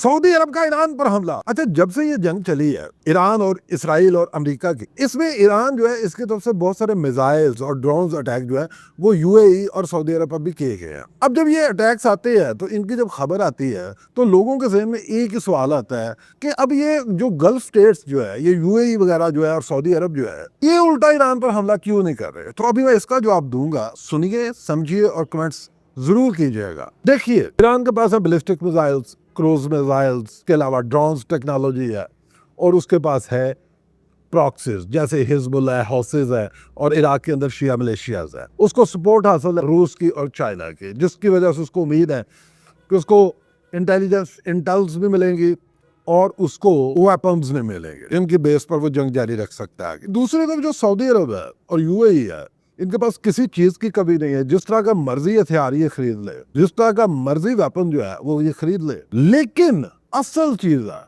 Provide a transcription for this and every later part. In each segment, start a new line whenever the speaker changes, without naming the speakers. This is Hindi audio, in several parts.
सऊदी अरब का ईरान पर हमला। अच्छा, जब से ये जंग चली है ईरान और इसराइल और अमेरिका की, इसमें ईरान जो है इसकी तरफ से बहुत सारे मिसाइल्स और ड्रोन्स अटैक जो है वो यूएई और सऊदी अरब पर भी किए गए हैं। अब जब ये अटैक्स आते हैं तो इनकी जब खबर आती है तो लोगों के जहन में एक ही सवाल आता है कि अब ये जो गल्फ स्टेट्स जो है, ये यूएई वगैरह जो है और सऊदी अरब जो है, ये उल्टा ईरान पर हमला क्यों नहीं कर रहे। तो अभी मैं इसका जवाब दूंगा, सुनिए, समझिए और कमेंट्स जरूर कीजिएगा। देखिए, ईरान के पास है बैलिस्टिक मिसाइल्स, क्रूज मिसाइल्स के अलावा ड्रोन्स टेक्नोलॉजी है, और उसके पास है प्रॉक्सीज जैसे हिजबुल्लाह है, हौसेज है, और इराक के अंदर शिया मलेशियाज है। उसको सपोर्ट हासिल है रूस की और चाइना की, जिसकी वजह से उसको उम्मीद है कि उसको इंटेलिजेंस इंटेल्स भी मिलेंगी और उसको वेपन्स भी मिलेंगे। इनकी बेस पर वो जंग जारी रख सकता है। दूसरी तरफ जो सऊदी अरब है और यूएई है, इनके पास किसी चीज की कमी नहीं है। जिस तरह का मर्जी हथियार ये खरीद ले, जिस तरह का मर्जी वेपन जो है वो ये खरीद ले, लेकिन असल चीज है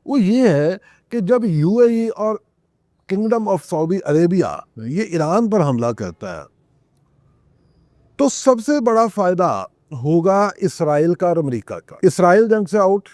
वो ये है कि जब यूएई और किंगडम ऑफ सऊदी अरेबिया ये ईरान पर हमला करता है तो सबसे बड़ा फायदा होगा इसराइल का और अमेरिका का। इसराइल जंग से आउट,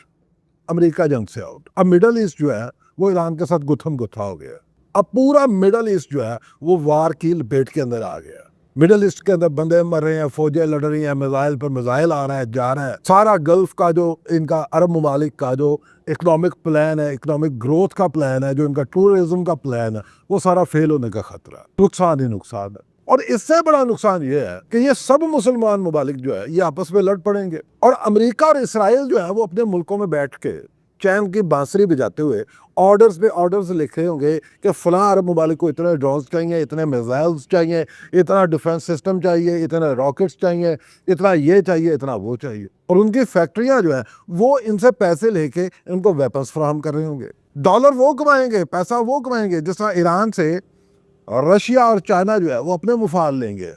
अमेरिका जंग से आउट। अब मिडल ईस्ट जो है वो ईरान के साथ गुत्थम गुत्था हो गया। अब पूरा मिडल ईस्ट जो है वो वार की लपेट के अंदर आ गया। मिडल ईस्ट के अंदर बंदे मर रहे हैं, फौजें लड़ रही हैं, मिसाइल पर मिसाइल आ रहा है, जा रहा है। सारा गल्फ का जो इनका अरब ममालिक का जो इकोनॉमिक प्लान है, इकोनॉमिक ग्रोथ का प्लान है, जो इनका टूरिज्म का प्लान है, वो सारा फेल होने का खतरा, नुकसान ही नुकसान है। और इससे बड़ा नुकसान ये है कि ये सब मुसलमान ममालिक जो है ये आपस में लड़ पड़ेंगे, और अमेरिका और इसराइल जो है वो अपने मुल्कों में बैठ के चैन की बांसुरी बजाते हुए ऑर्डर्स पे ऑर्डर्स लिखे होंगे कि फलां अरब ममालिक को इतने ड्रोन्स चाहिए, इतने मिसाइल्स चाहिए, इतना डिफेंस सिस्टम चाहिए, इतने रॉकेट्स चाहिए, इतना ये चाहिए, इतना वो चाहिए। और उनकी फैक्ट्रियां जो है वो इनसे पैसे लेके इनको वेपन्स फराहम कर रहे होंगे। डॉलर वो कमाएंगे, पैसा वो कमाएंगे, जिस तरह ईरान से रशिया और चाइना जो है वो अपने मुफाद लेंगे,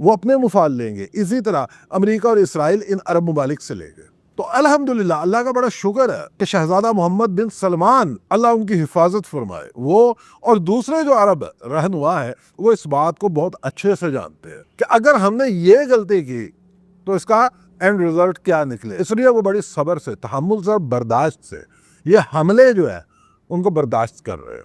वो अपने मुफाद लेंगे। इसी तरह अमेरिका और इसराइल इन अरब ममालिक से लेंगे। तो अल्हम्दुलिल्लाह, अल्लाह का बड़ा शुक्र है कि शहजादा मोहम्मद बिन सलमान, अल्लाह उनकी हिफाजत फरमाए, वो और दूसरे जो अरब रहनुमा है वो इस बात को बहुत अच्छे से जानते हैं कि अगर हमने ये गलती की तो इसका एंड रिजल्ट क्या निकले। इसलिए वो बड़ी सब्र से, तहम्मुल से और बर्दाश्त से ये हमले जो है उनको बर्दाश्त कर रहे हैं।